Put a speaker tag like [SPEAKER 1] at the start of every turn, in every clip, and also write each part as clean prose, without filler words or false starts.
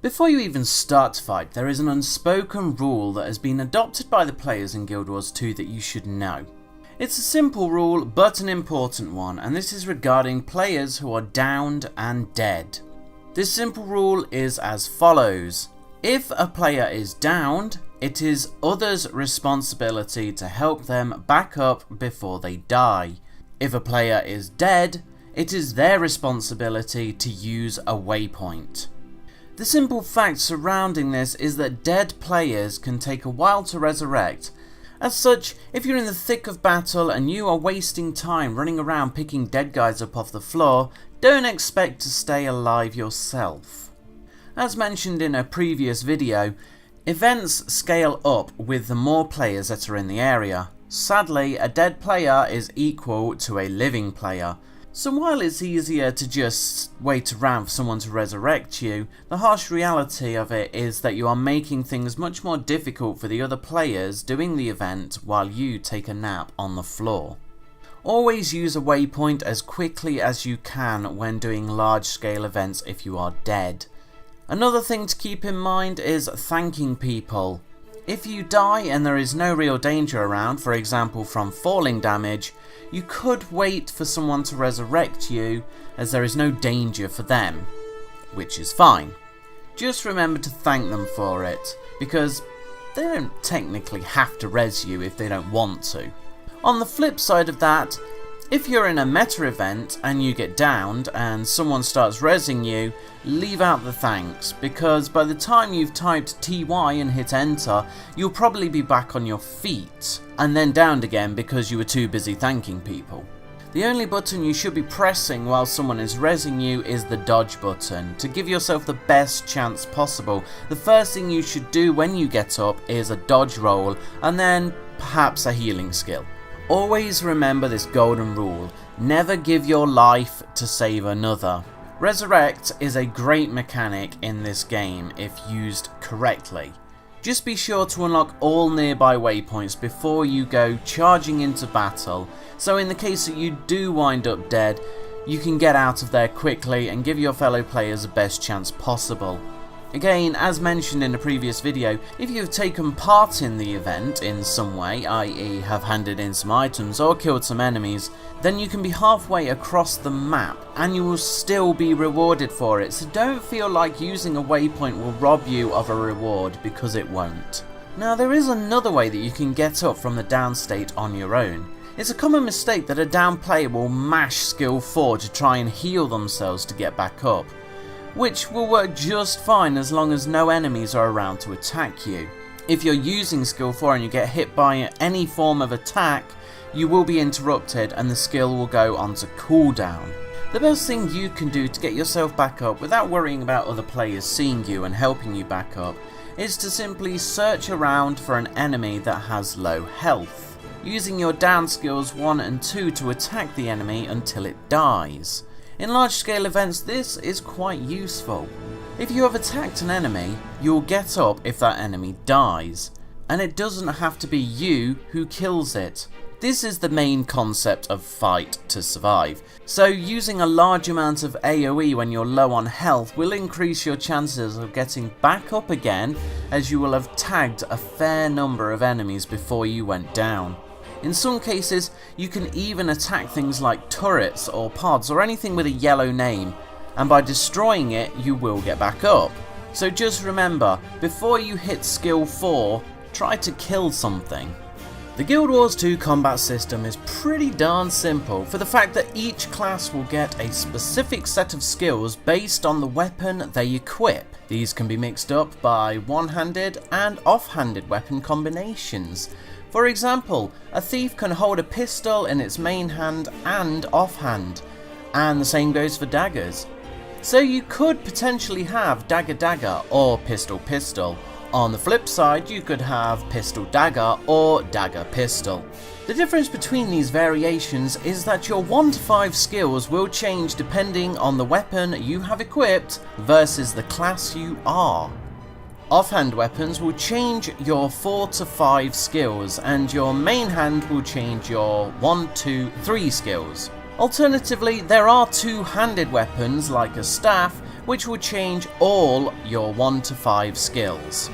[SPEAKER 1] Before you even start to fight, there is an unspoken rule that has been adopted by the players in Guild Wars 2 that you should know. It's a simple rule, but an important one, and this is regarding players who are downed and dead. This simple rule is as follows. If a player is downed, it is others' responsibility to help them back up before they die. If a player is dead, it is their responsibility to use a waypoint. The simple fact surrounding this is that dead players can take a while to resurrect. As such, if you're in the thick of battle and you are wasting time running around picking dead guys up off the floor, don't expect to stay alive yourself. As mentioned in a previous video, events scale up with the more players that are in the area. Sadly, a dead player is equal to a living player. So while it's easier to just wait around for someone to resurrect you, the harsh reality of it is that you are making things much more difficult for the other players doing the event while you take a nap on the floor. Always use a waypoint as quickly as you can when doing large scale events if you are dead. Another thing to keep in mind is thanking people. If you die and there is no real danger around, for example from falling damage, you could wait for someone to resurrect you as there is no danger for them, which is fine. Just remember to thank them for it, because they don't technically have to res you if they don't want to. On the flip side of that, if you're in a meta event and you get downed and someone starts resing you, leave out the thanks, because by the time you've typed TY and hit enter, you'll probably be back on your feet and then downed again because you were too busy thanking people. The only button you should be pressing while someone is resing you is the dodge button, to give yourself the best chance possible. The first thing you should do when you get up is a dodge roll and then perhaps a healing skill. Always remember this golden rule, never give your life to save another. Resurrect is a great mechanic in this game if used correctly. Just be sure to unlock all nearby waypoints before you go charging into battle, so in the case that you do wind up dead, you can get out of there quickly and give your fellow players the best chance possible. Again, as mentioned in a previous video, if you have taken part in the event in some way, i.e. have handed in some items or killed some enemies, then you can be halfway across the map and you will still be rewarded for it, so don't feel like using a waypoint will rob you of a reward, because it won't. Now there is another way that you can get up from the down state on your own. It's a common mistake that a down player will mash skill 4 to try and heal themselves to get back up, which will work just fine as long as no enemies are around to attack you. If you're using skill 4 and you get hit by any form of attack, you will be interrupted and the skill will go onto cooldown. The best thing you can do to get yourself back up without worrying about other players seeing you and helping you back up is to simply search around for an enemy that has low health, using your down skills 1 and 2 to attack the enemy until it dies. In large scale events this is quite useful. If you have attacked an enemy, you'll get up if that enemy dies, and it doesn't have to be you who kills it. This is the main concept of fight to survive, so using a large amount of AoE when you're low on health will increase your chances of getting back up again, as you will have tagged a fair number of enemies before you went down. In some cases, you can even attack things like turrets or pods or anything with a yellow name, and by destroying it you will get back up. So just remember, before you hit skill 4, try to kill something. The Guild Wars 2 combat system is pretty darn simple, for the fact that each class will get a specific set of skills based on the weapon they equip. These can be mixed up by one-handed and off-handed weapon combinations. For example, a thief can hold a pistol in its main hand and offhand, and the same goes for daggers. So you could potentially have dagger or pistol. On the flip side, you could have pistol dagger or dagger pistol. The difference between these variations is that your 1 to 5 skills will change depending on the weapon you have equipped versus the class you are. Offhand weapons will change your 4 to 5 skills, and your main hand will change your 1, 2, 3 skills. Alternatively, there are two-handed weapons like a staff, which will change all your 1 to 5 skills.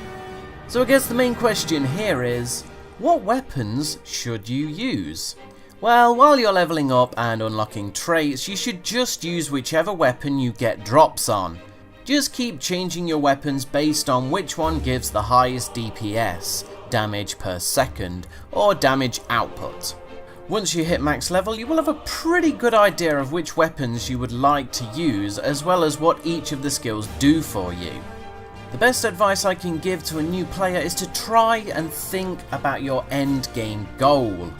[SPEAKER 1] So I guess the main question here is, what weapons should you use? Well, while you're leveling up and unlocking traits, you should just use whichever weapon you get drops on. Just keep changing your weapons based on which one gives the highest DPS, damage per second, or damage output. Once you hit max level, you will have a pretty good idea of which weapons you would like to use, as well as what each of the skills do for you. The best advice I can give to a new player is to try and think about your end game goal.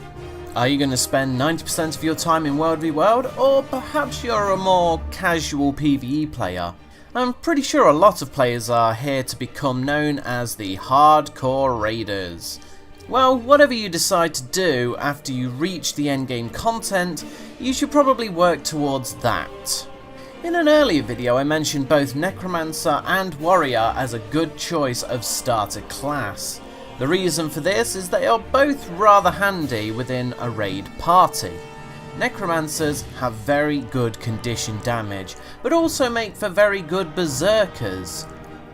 [SPEAKER 1] Are you going to spend 90% of your time in World v World, or perhaps you're a more casual PvE player? I'm pretty sure a lot of players are here to become known as the hardcore raiders. Well, whatever you decide to do after you reach the endgame content, you should probably work towards that. In an earlier video I mentioned both Necromancer and Warrior as a good choice of starter class. The reason for this is they are both rather handy within a raid party. Necromancers have very good condition damage, but also make for very good berserkers.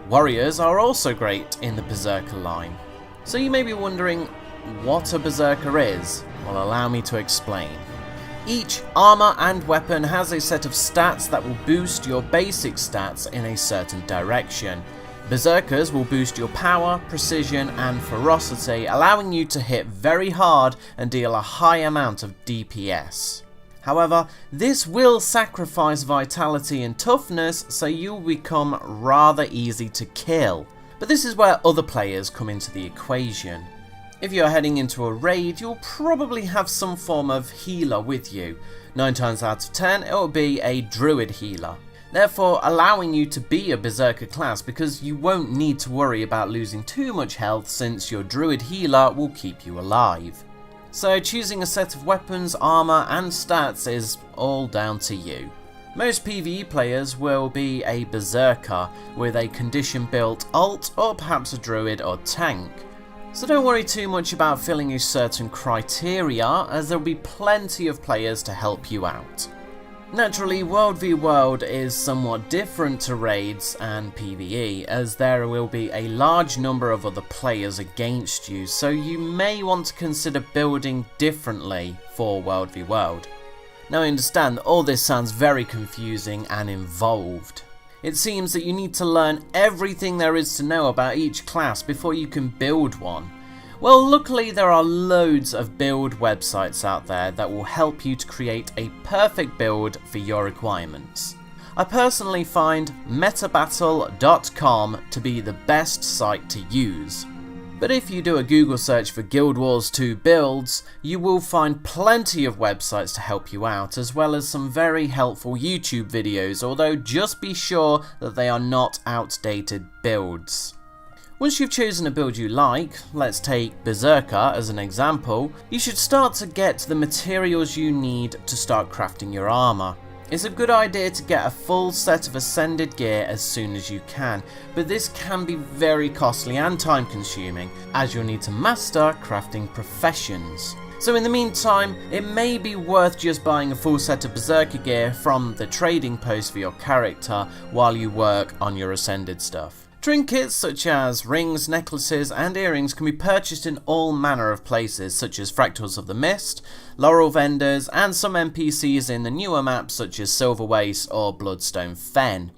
[SPEAKER 1] Warriors are also great in the berserker line. So you may be wondering what a berserker is. Well, allow me to explain. Each armor and weapon has a set of stats that will boost your basic stats in a certain direction. Berserkers will boost your power, precision and ferocity, allowing you to hit very hard and deal a high amount of DPS. However, this will sacrifice vitality and toughness, so you'll become rather easy to kill. But this is where other players come into the equation. If you're heading into a raid, you'll probably have some form of healer with you. 9 times out of 10 it will be a druid healer, therefore allowing you to be a berserker class because you won't need to worry about losing too much health since your druid healer will keep you alive. So choosing a set of weapons, armor and stats is all down to you. Most PvE players will be a berserker with a condition built ult or perhaps a druid or tank. So don't worry too much about filling a certain criteria, as there will be plenty of players to help you out. Naturally, World v World is somewhat different to raids and PvE, as there will be a large number of other players against you, so you may want to consider building differently for World v World. Now I understand that all this sounds very confusing and involved. It seems that you need to learn everything there is to know about each class before you can build one. Well, luckily there are loads of build websites out there that will help you to create a perfect build for your requirements. I personally find metabattle.com to be the best site to use. But if you do a Google search for Guild Wars 2 builds, you will find plenty of websites to help you out, as well as some very helpful YouTube videos, although just be sure that they are not outdated builds. Once you've chosen a build you like, let's take Berserker as an example, you should start to get the materials you need to start crafting your armor. It's a good idea to get a full set of ascended gear as soon as you can, but this can be very costly and time consuming, as you'll need to master crafting professions. So in the meantime, it may be worth just buying a full set of Berserker gear from the trading post for your character while you work on your ascended stuff. Trinkets such as rings, necklaces and earrings can be purchased in all manner of places, such as Fractals of the Mist, Laurel vendors and some NPCs in the newer maps such as Silver Waste or Bloodstone Fen.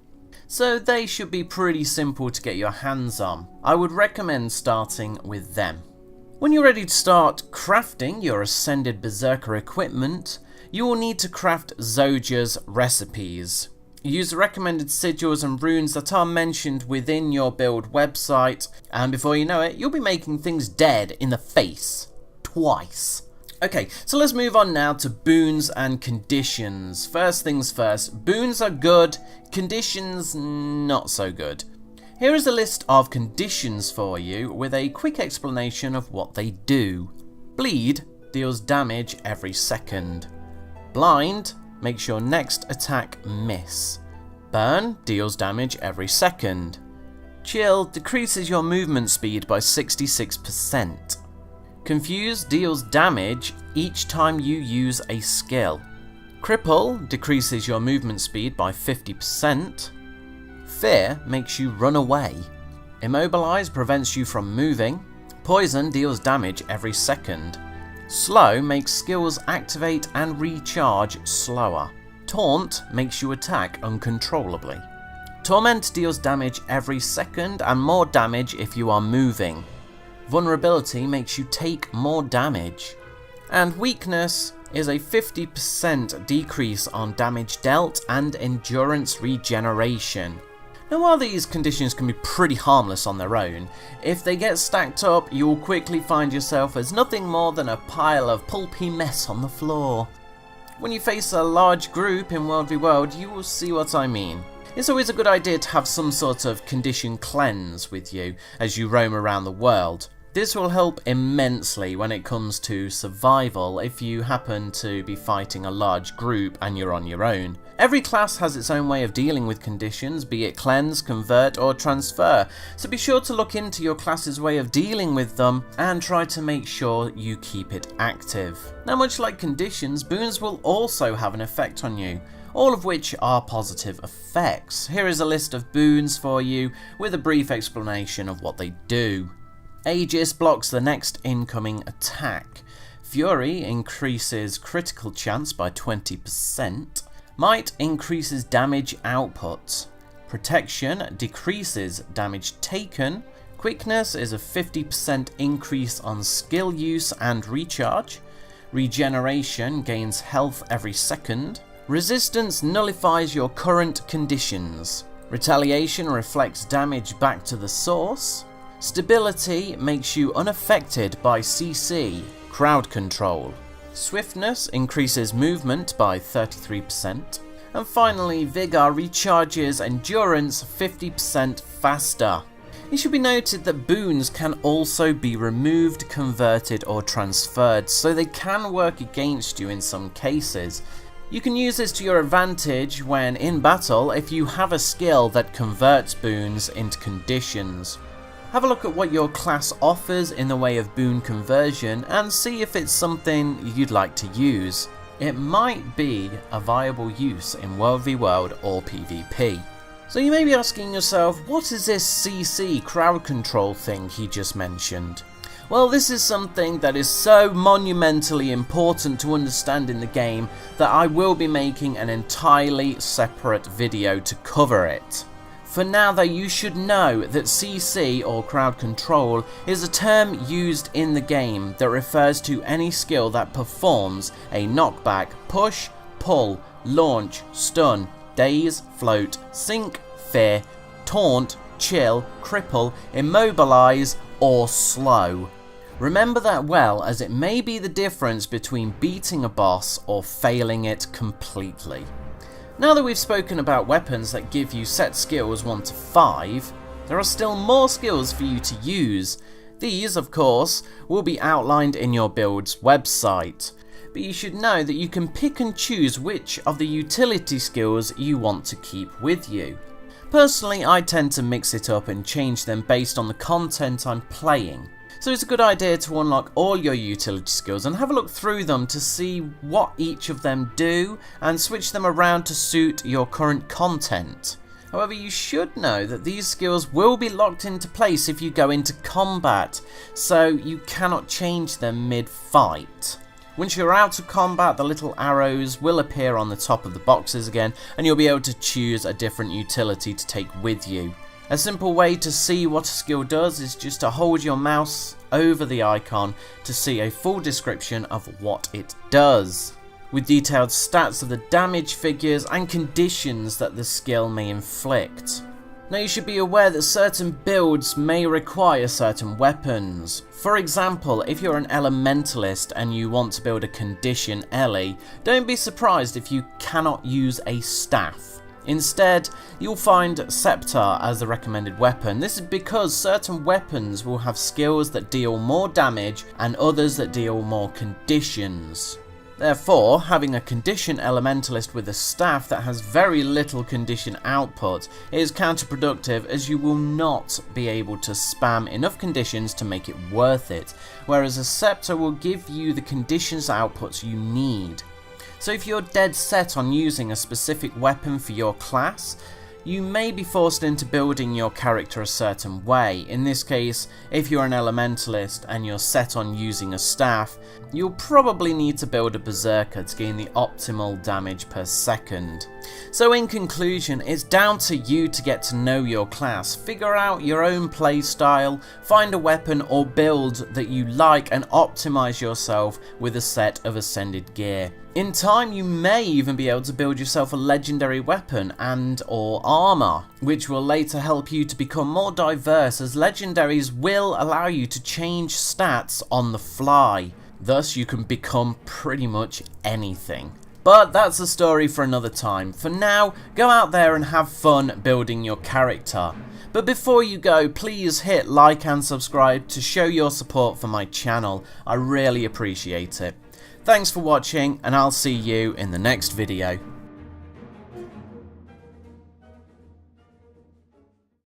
[SPEAKER 1] So they should be pretty simple to get your hands on. I would recommend starting with them. When you're ready to start crafting your ascended Berserker equipment, you will need to craft Zoja's recipes. Use the recommended sigils and runes that are mentioned within your build website, and before you know it, you'll be making things dead in the face. Twice. Okay, so let's move on now to boons and conditions. First things first, boons are good, conditions not so good. Here is a list of conditions for you with a quick explanation of what they do. Bleed deals damage every second. Blind makes your next attack miss. Burn deals damage every second. Chill decreases your movement speed by 66%. Confuse deals damage each time you use a skill. Cripple decreases your movement speed by 50%. Fear makes you run away. Immobilize prevents you from moving. Poison deals damage every second. Slow makes skills activate and recharge slower. Taunt makes you attack uncontrollably. Torment deals damage every second and more damage if you are moving. Vulnerability makes you take more damage. And Weakness is a 50% decrease on damage dealt and endurance regeneration. Now, while these conditions can be pretty harmless on their own, if they get stacked up, you will quickly find yourself as nothing more than a pile of pulpy mess on the floor. When you face a large group in World v World, you will see what I mean. It's always a good idea to have some sort of condition cleanse with you as you roam around the world. This will help immensely when it comes to survival if you happen to be fighting a large group and you're on your own. Every class has its own way of dealing with conditions, be it cleanse, convert or transfer, so be sure to look into your class's way of dealing with them and try to make sure you keep it active. Now, much like conditions, boons will also have an effect on you, all of which are positive effects. Here is a list of boons for you with a brief explanation of what they do. Aegis blocks the next incoming attack. Fury increases critical chance by 20%. Might increases damage output. Protection decreases damage taken. Quickness is a 50% increase on skill use and recharge. Regeneration gains health every second. Resistance nullifies your current conditions. Retaliation reflects damage back to the source. Stability makes you unaffected by CC, crowd control. Swiftness increases movement by 33%. And finally, Vigor recharges endurance 50% faster. It should be noted that boons can also be removed, converted or transferred, so they can work against you in some cases. You can use this to your advantage when in battle if you have a skill that converts boons into conditions. Have a look at what your class offers in the way of boon conversion and see if it's something you'd like to use. It might be a viable use in World v World or PvP. So you may be asking yourself, what is this CC crowd control thing he just mentioned? Well, this is something that is so monumentally important to understand in the game that I will be making an entirely separate video to cover it. For now though, you should know that CC or crowd control is a term used in the game that refers to any skill that performs a knockback, push, pull, launch, stun, daze, float, sink, fear, taunt, chill, cripple, immobilize or slow. Remember that well, as it may be the difference between beating a boss or failing it completely. Now that we've spoken about weapons that give you set skills 1 to 5, there are still more skills for you to use. These, of course, will be outlined in your build's website, but you should know that you can pick and choose which of the utility skills you want to keep with you. Personally, I tend to mix it up and change them based on the content I'm playing. So it's a good idea to unlock all your utility skills and have a look through them to see what each of them do and switch them around to suit your current content. However, you should know that these skills will be locked into place if you go into combat, so you cannot change them mid-fight. Once you're out of combat, the little arrows will appear on the top of the boxes again and you'll be able to choose a different utility to take with you. A simple way to see what a skill does is just to hold your mouse over the icon to see a full description of what it does, with detailed stats of the damage figures and conditions that the skill may inflict. Now you should be aware that certain builds may require certain weapons. For example, if you're an elementalist and you want to build a condition Ellie, don't be surprised if you cannot use a staff. Instead, you'll find Scepter as the recommended weapon. This is because certain weapons will have skills that deal more damage and others that deal more conditions. Therefore, having a condition elementalist with a staff that has very little condition output is counterproductive, as you will not be able to spam enough conditions to make it worth it, whereas a Scepter will give you the conditions outputs you need. So if you're dead set on using a specific weapon for your class, you may be forced into building your character a certain way. In this case, if you're an elementalist and you're set on using a staff, you'll probably need to build a berserker to gain the optimal damage per second. So in conclusion, it's down to you to get to know your class, figure out your own playstyle, find a weapon or build that you like and optimize yourself with a set of ascended gear. In time, you may even be able to build yourself a legendary weapon and or armor, which will later help you to become more diverse, as legendaries will allow you to change stats on the fly. Thus, you can become pretty much anything. But that's a story for another time. For now, go out there and have fun building your character. But before you go, please hit like and subscribe to show your support for my channel. I really appreciate it. Thanks for watching, and I'll see you in the next video.